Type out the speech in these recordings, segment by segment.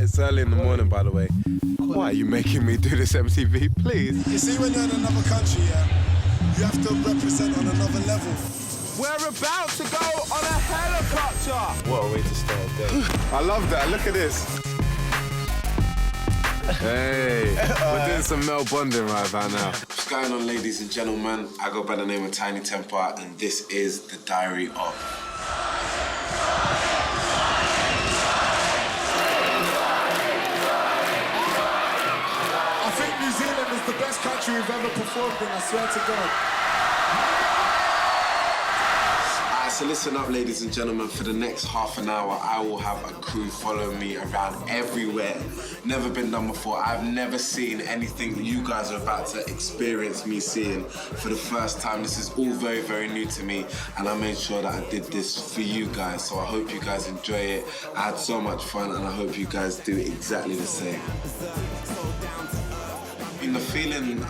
It's early in the morning, by the way. Why are you making me do this, MTV? Please. You see, when you're in another country, you have to represent on another level. We're about to go on a helicopter. What a way to start a day. I love that. Look at this. Hey, we're doing some Mel Bonding right about now. What's going on, ladies and gentlemen? I go by the name of Tinie Tempah, and this is The Diary of. I think New Zealand is the best country we've ever performed in, I swear to God. So listen up, ladies and gentlemen, for the next half an hour, I will have a crew follow me around everywhere. Never been done before. I've never seen anything that you guys are about to experience me seeing for the first time. This is all very, very new to me, and I made sure that I did this for you guys. So I hope you guys enjoy it. I had so much fun, and I hope you guys do exactly the same. The feeling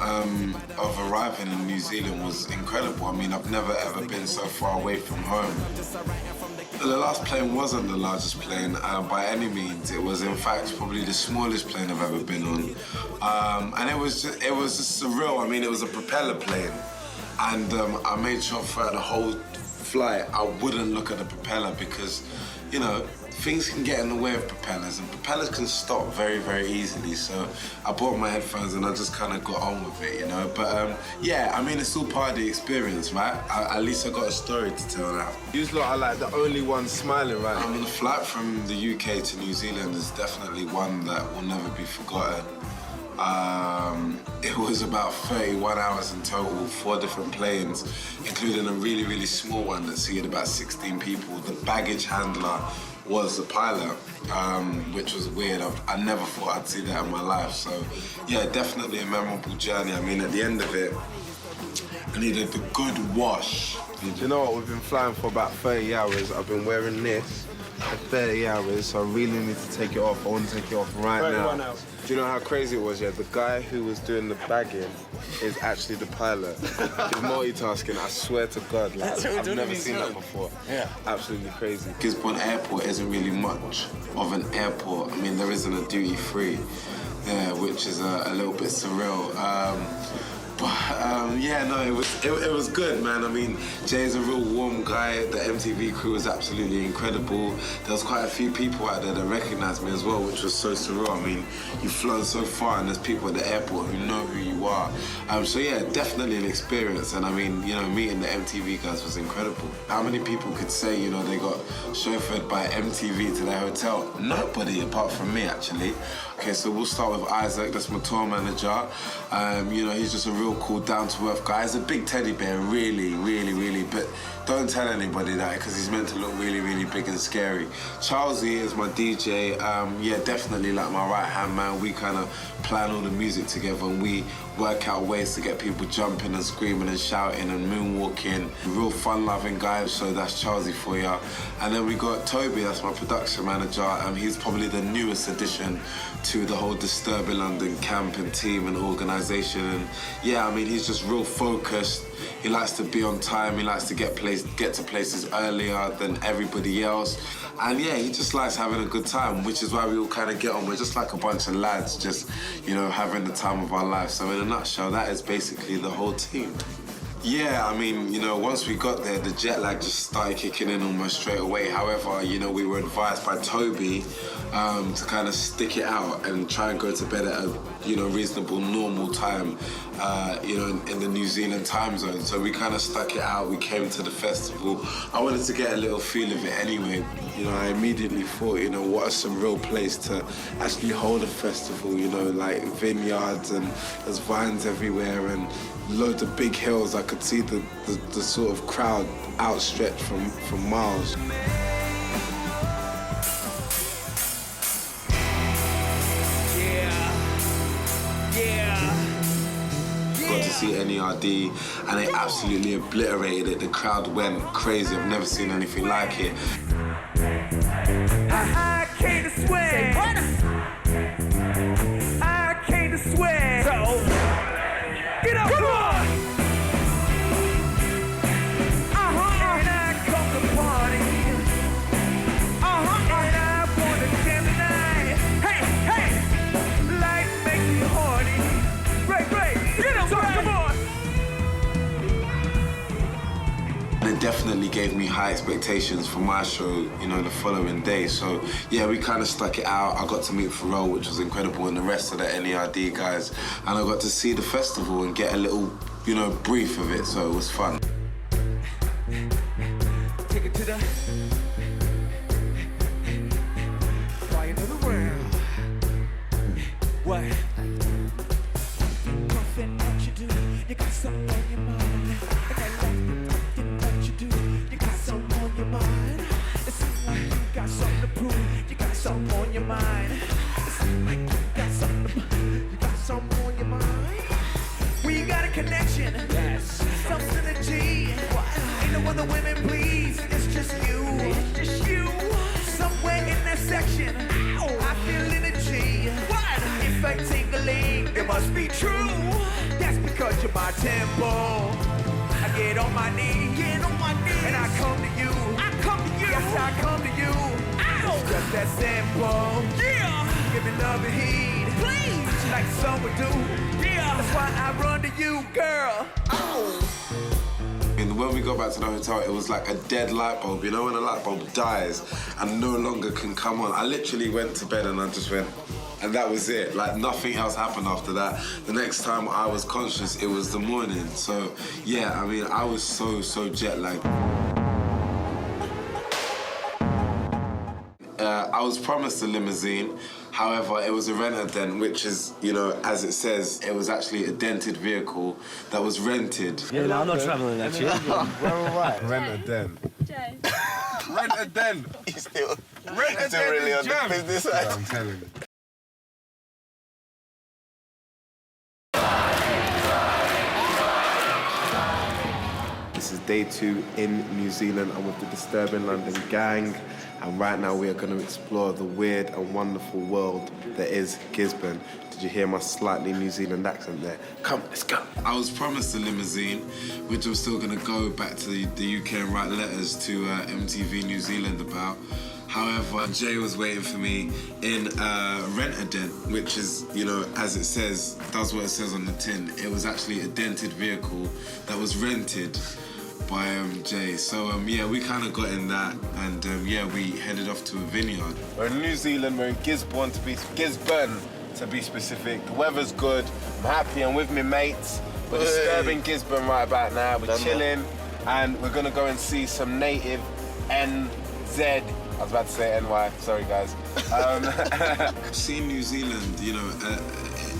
of arriving in New Zealand was incredible. I mean, I've never ever been so far away from home. The last plane wasn't the largest plane by any means. It was, in fact, probably the smallest plane I've ever been on. And it was just surreal. I mean, it was a propeller plane. And I made sure throughout the whole flight, I wouldn't look at the propeller because, you know, things can get in the way of propellers, and propellers can stop very, very easily. So I bought my headphones and I just kind of got on with it, you know. But yeah, I mean, it's all part of the experience, right? At least I got a story to tell now. You lot are like the only ones smiling, right? I mean, the flight from the UK to New Zealand is definitely one that will never be forgotten. It was about 31 hours in total, 4 different planes, including a really, really small one that seated about 16 people. The baggage handler was the pilot, which was weird. I never thought I'd see that in my life. So yeah, definitely a memorable journey. I mean, at the end of it, I needed a good wash. You know what, we've been flying for about 30 hours. I've been wearing this for 30 hours, so I really need to take it off. I want to take it off right now. Hours. Do you know how crazy it was? Yeah, the guy who was doing the bagging is actually the pilot. He's multitasking, I swear to God. Like, I've never seen that before. Yeah. Absolutely crazy. Gisborne Airport isn't really much of an airport. I mean, there isn't a duty-free there, which is a little bit surreal. Yeah, no, it was good, man. I mean, Jay's a real warm guy. The MTV crew was absolutely incredible. There was quite a few people out there that recognized me as well, which was so surreal. I mean, you've flown so far and there's people at the airport who know who you are. So yeah, definitely an experience. And I mean, you know, meeting the MTV guys was incredible. How many people could say, you know, they got chauffeured by MTV to their hotel? Nobody apart from me, actually. Okay, so we'll start with Isaac, that's my tour manager. You know, he's just a real cool, down-to-earth guy. He's a big teddy bear, really, really, really, but don't tell anybody that because he's meant to look really, really big and scary. Charlesy is my DJ. Yeah, definitely like my right-hand man. We kind of plan all the music together and we work out ways to get people jumping and screaming and shouting and moonwalking. Real fun-loving guy, so that's Charlesy for you. And then we got Toby, that's my production manager. He's probably the newest addition to the whole Disturbing London camp and team and organisation. And yeah, I mean, he's just real focused. He likes to be on time. He likes to get to places earlier than everybody else. And yeah, he just likes having a good time, which is why we all kind of get on. We're just like a bunch of lads, just, you know, having the time of our life. So in a nutshell, that is basically the whole team. Yeah, I mean, you know, once we got there, the jet lag just started kicking in almost straight away. However, you know, we were advised by Toby to kind of stick it out and try and go to bed at a, you know, reasonable, normal time, you know, in the New Zealand time zone. So we kind of stuck it out. We came to the festival. I wanted to get a little feel of it anyway. You know, I immediately thought, you know, what a surreal place to actually hold a festival, you know, like vineyards and there's vines everywhere and loads of big hills. I could see the sort of crowd outstretched from miles. Got to see NERD and they absolutely obliterated it. The crowd went crazy. I've never seen anything like it. I came to swear. I came to swear. So, get up, come on. And I come to party. And I want to jam tonight. Hey, definitely gave me high expectations for my show, you know, the following day. So, yeah, we kind of stuck it out. I got to meet Pharrell, which was incredible, and the rest of the NERD guys. And I got to see the festival and get a little, you know, brief of it, so it was fun. Take it to the fly into the world. What? Nothing what you do, you got something on your mind. And I like what you do, you got something on your mind. It seems like you got something to prove, you got something on your mind. It seems like you got something on your mind. We got a connection, yes. Some synergy. Ain't no other women, please. It's just you. It's just you. Somewhere in that section, I feel energy. What? If I take a leak, it must be true. That's because you're my tempo. I get on my knees, and I come to you. Yes, I come to you. It's just that simple. Yeah. Give me love and heat, please, like some would do. Yeah. That's why I run to you, girl. And when we got back to the hotel, it was like a dead light bulb. You know when a light bulb dies and no longer can come on? I literally went to bed and I just went, and that was it. Like nothing else happened after that. The next time I was conscious, it was the morning. So yeah, I mean, I was so jet lagged. I was promised a limousine. However, it was a rent-a-dent, which is, you know, as it says, it was actually a dented vehicle that was rented. Yeah, no, I'm not travelling, actually. We're all right. Rent-a-dent. Jay. Rent-a-dent. He's still Rent-a-dent really is on jam. the business side. I'm telling you. This is day 2 in New Zealand. I'm with the Disturbing London gang. And right now we are going to explore the weird and wonderful world that is Gisborne. Did you hear my slightly New Zealand accent there? Come, let's go. I was promised a limousine, which I'm still going to go back to the UK and write letters to MTV New Zealand about. However, Jay was waiting for me in rent-a-dent, which is, you know, as it says, does what it says on the tin. It was actually a dented vehicle that was rented by Jay. So yeah, we kind of got in that, and yeah, we headed off to a vineyard. We're in New Zealand, we're in Gisborne to be specific. The weather's good, I'm happy, I'm with my mates. We're disturbing Gisborne right about now, we're chilling, and we're gonna go and see some native NZ. I was about to say NY, sorry guys. Seeing New Zealand, you know,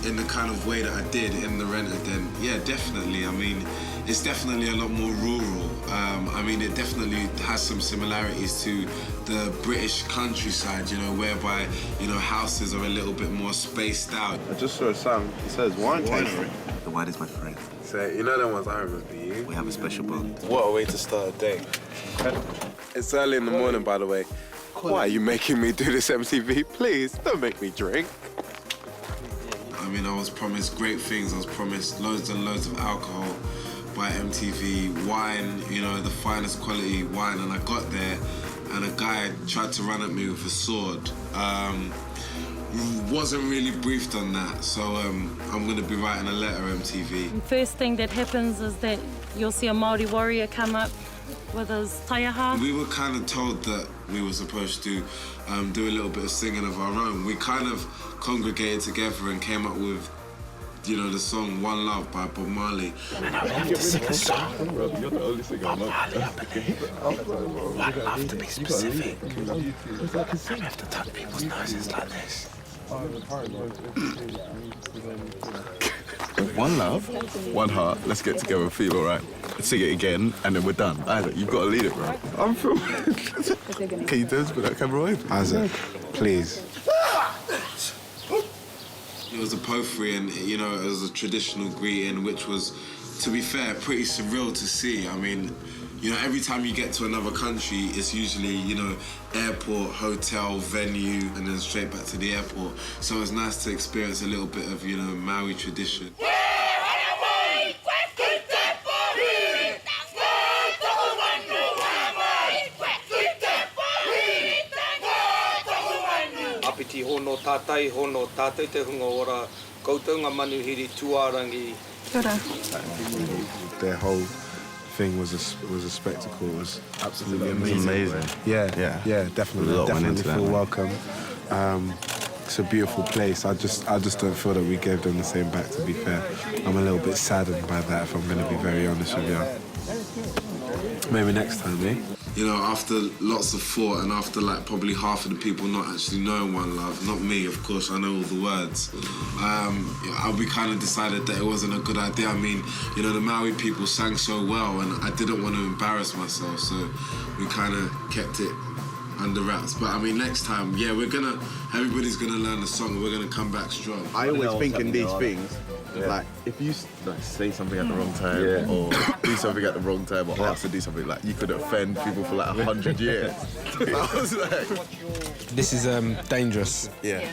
in the kind of way that I did in the rent-a-dent, yeah, definitely. I mean, it's definitely a lot more rural. I mean, it definitely has some similarities to the British countryside, you know, whereby, you know, houses are a little bit more spaced out. I just saw a sign, it says wine tasting. The wine is my friend. So, you know them ones I remember you? We have a special bond. What a way to start a day. It's early in the morning, by the way. Why are you making me do this, MTV? Please, don't make me drink. I mean, I was promised great things. I was promised loads and loads of alcohol by MTV, wine, you know, the finest quality wine, and I got there, and a guy tried to run at me with a sword. Wasn't really briefed on that, so I'm gonna be writing a letter, MTV. First thing that happens is that you'll see a Maori warrior come up with his taiaha. We were kind of told that we were supposed to do a little bit of singing of our own. We kind of congregated together and came up with, you know, the song One Love by Bob Marley. And I would have to sing a song. You're the only singer. Bob Marley, I believe. One love to be specific. I have to touch people's noses like this. One love, one heart, let's get together and feel all right. Sing it again, and then we're done. Isaac, you've got to lead it, bro. I'm filming. Can you do this with that camera away? Isaac, please. It was a potpourri, and, you know, it was a traditional greeting, which was, to be fair, pretty surreal to see. I mean, you know, every time you get to another country, it's usually, you know, airport, hotel, venue, and then straight back to the airport. So it's nice to experience a little bit of, you know, Maori tradition. Apiti hono tātai te hunga ora, koutou ngā manuhiri tuarangi. Their whole thing was a spectacle. It was absolutely amazing. amazing. Yeah, definitely. A lot went Definitely into that, feel man. welcome. It's a beautiful place. I just don't feel that we gave them the same back, to be fair. I'm a little bit saddened by that, if I'm going to be very honest with you. Maybe next time, eh? You know, after lots of thought and after like probably half of the people not actually knowing One Love, not me, of course, I know all the words, we kind of decided that it wasn't a good idea. I mean, you know, the Maori people sang so well and I didn't want to embarrass myself, so we kind of kept it under wraps. But I mean, next time, yeah, everybody's gonna learn the song and we're gonna come back strong. I always think in these things, like, if you like say something at the wrong time or do something at the wrong time or ask to do something, like, you could offend people for like 100 years. I was like... This is dangerous. Yeah.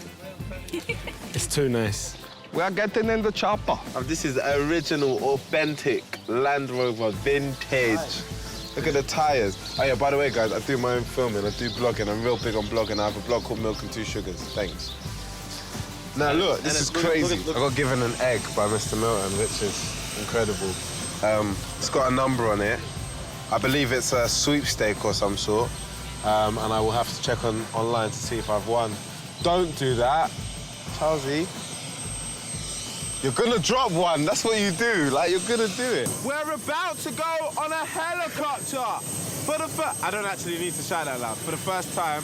It's too nice. We are getting in the chopper. This is original, authentic Land Rover, vintage. Look at the tyres. Oh yeah, by the way, guys, I do my own filming, I do blogging. I'm real big on blogging. I have a blog called Milk and Two Sugars. Thanks. Now look, this is crazy. I got given an egg by Mr. Milton, which is incredible. It's got a number on it. I believe it's a sweepstake or some sort. And I will have to check online to see if I've won. Don't do that, Charlesy. You're gonna drop one, that's what you do. Like, you're gonna do it. We're about to go on a helicopter. I don't actually need to shout that loud. For the first time,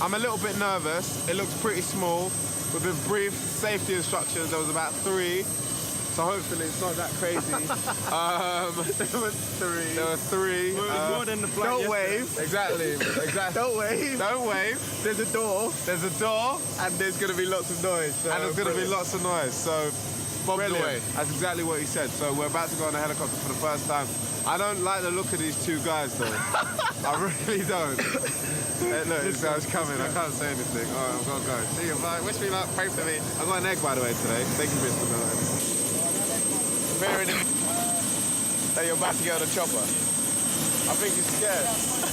I'm a little bit nervous. It looks pretty small. We've been briefed safety instructions. There was about 3. So hopefully it's not that crazy. There were 3. There were 3. More than the flight. Don't wave. Exactly. Don't wave. Don't wave. There's a door. There's a door, and there's gonna be lots of noise. So and there's gonna be lots of noise. So Bob's away. That's exactly what he said. So we're about to go on a helicopter for the first time. I don't like the look of these 2 guys though. I really don't. Look, this guy's coming. I can't say anything. All right, I've got to go. See you. Bye. Wish me luck. Pray for me. I got an egg, by the way, today. Thank you, Mr. Milton. Fearing that you're about to get on a chopper. I think you're scared.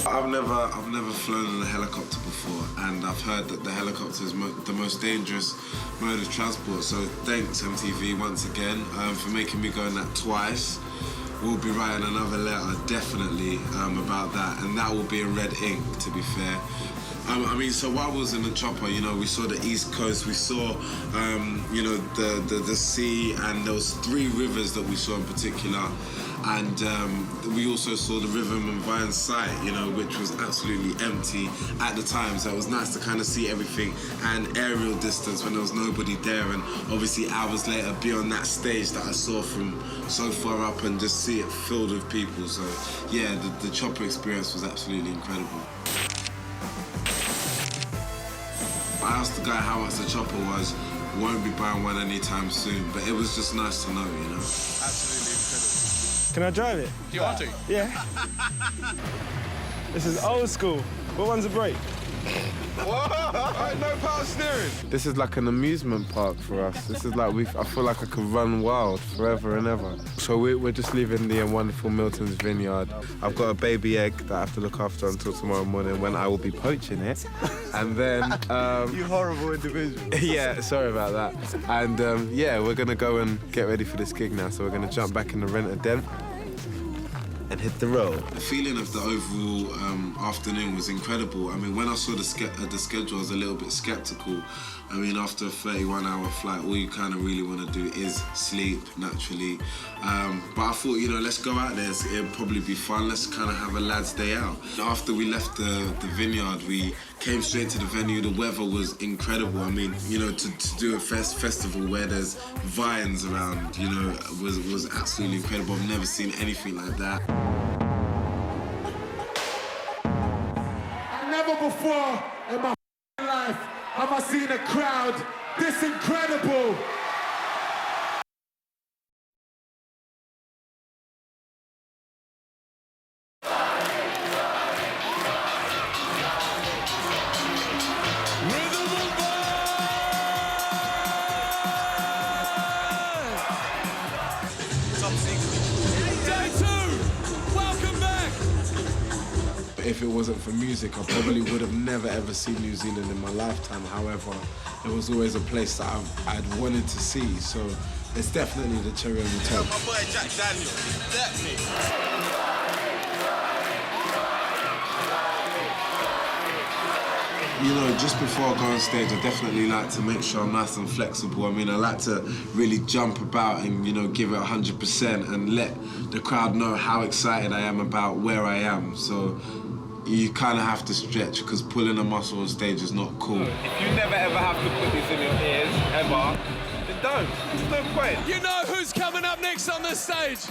I've never flown in a helicopter before, and I've heard that the helicopter is the most dangerous mode of transport. So thanks MTV once again for making me go on that twice. We'll be writing another letter definitely about that, and that will be in red ink, to be fair. I mean, so while I was in the chopper, you know, we saw the East Coast, we saw, you know, the sea, and there was 3 rivers that we saw in particular. And we also saw the Rhythm and Vine site, you know, which was absolutely empty at the time. So it was nice to kind of see everything and aerial distance when there was nobody there. And obviously hours later be on that stage that I saw from so far up and just see it filled with people. So yeah, the chopper experience was absolutely incredible. I asked the guy how much the chopper was. Won't be buying one anytime soon, but it was just nice to know, you know. Absolutely incredible. Can I drive it? Do you want to? Yeah. This is old school. What one's a brake? No power steering. This is like an amusement park for us. This is like I feel like I could run wild forever and ever. So we're just leaving the wonderful Milton's vineyard. I've got a baby egg that I have to look after until tomorrow morning when I will be poaching it. And then You horrible individual. yeah, sorry about that. And yeah, we're gonna go and get ready for this gig now. So we're gonna jump back in the Rent-A-Den and hit the road. The feeling of the overall afternoon was incredible. I mean, when I saw the schedule, I was a little bit skeptical. I mean, after a 31-hour flight, all you kind of really want to do is sleep, naturally. But I thought, you know, let's go out there. It'll probably be fun. Let's kind of have a lad's day out. After we left the vineyard, we came straight to the venue. The weather was incredible. I mean, you know, to do a festival where there's vines around, you know, was absolutely incredible. I've never seen anything like that. Never before in my life have I seen a crowd this incredible. If it wasn't for music, I probably would have never ever seen New Zealand in my lifetime. However, it was always a place that I'd wanted to see. So It's definitely the cherry on the top. My boy Jack Daniel, that's me. You know, just before I go on stage, I definitely like to make sure I'm nice and flexible. I mean, I like to really jump about and, you know, give it 100% and let the crowd know how excited I am about where I am. So you kind of have to stretch, because pulling a muscle on stage is not cool. If you never ever have to put this in your ears, ever, then don't. There's no point. You know who's coming up next on this stage?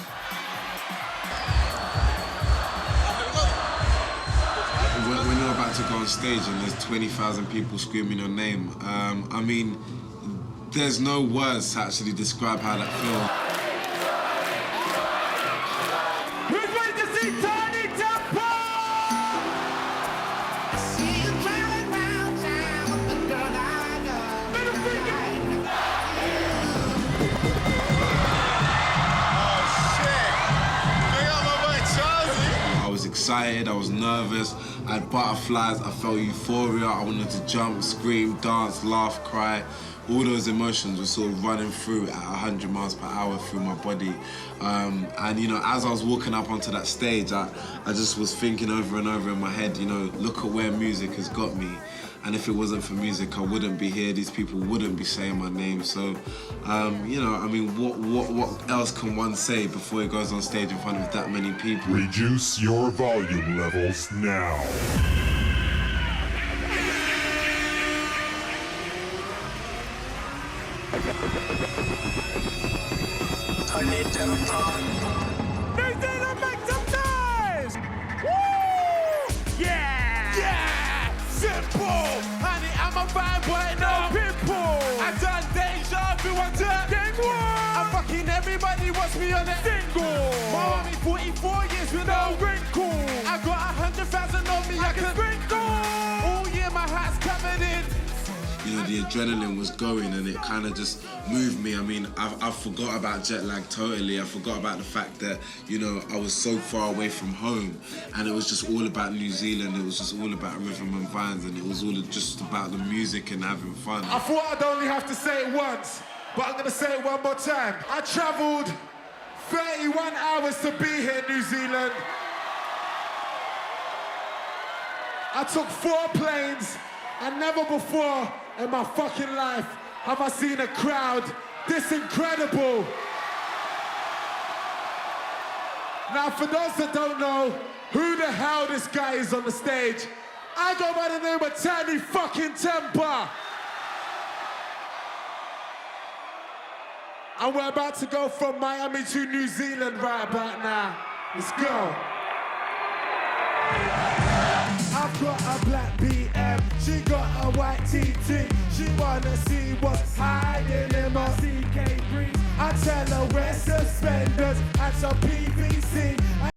When you're about to go on stage and there's 20,000 people screaming your name, I mean, there's no words to actually describe how that feels. Who's ready to see Tinie Tempah? I was excited, I was nervous, I had butterflies, I felt euphoria, I wanted to jump, scream, dance, laugh, cry. All those emotions were sort of running through at 100 miles per hour through my body. And, you know, as I was walking up onto that stage, I just was thinking over and over in my head, you know, look at where music has got me. And if it wasn't for music, I wouldn't be here. These people wouldn't be saying my name. So, you know, I mean, what else can one say before he goes on stage in front of that many people? Reduce your volume levels now. Tinie Tempah. New Zealand, make some noise! Woo! Yeah! Yeah! Simple! Honey, I'm a fine boy, no pimple! I done deja vu, I done gang war! I'm fucking everybody wants me on a single! Maori, 44 years with no wrinkle! I got 100,000 on me, I can sprinkle! Oh yeah, my heart's covered in. You know, the adrenaline was going and it kind of just moved me. I mean, I forgot about jet lag totally. I forgot about the fact that, you know, I was so far away from home and it was just all about New Zealand. It was just all about rhythm and vines and it was all just about the music and having fun. I thought I'd only have to say it once, but I'm going to say it one more time. I travelled 31 hours to be here in New Zealand. I took 4 planes, and never before in my fucking life have I seen a crowd this incredible. Now, for those that don't know who the hell this guy is on the stage, I go by the name of Tinie fucking Tempah. And we're about to go from Miami to New Zealand right about now. Let's go. I've got a black BM, she got a white TT. She wanna see what's hiding in my CK breeze. I tell her wear suspenders and some PVC.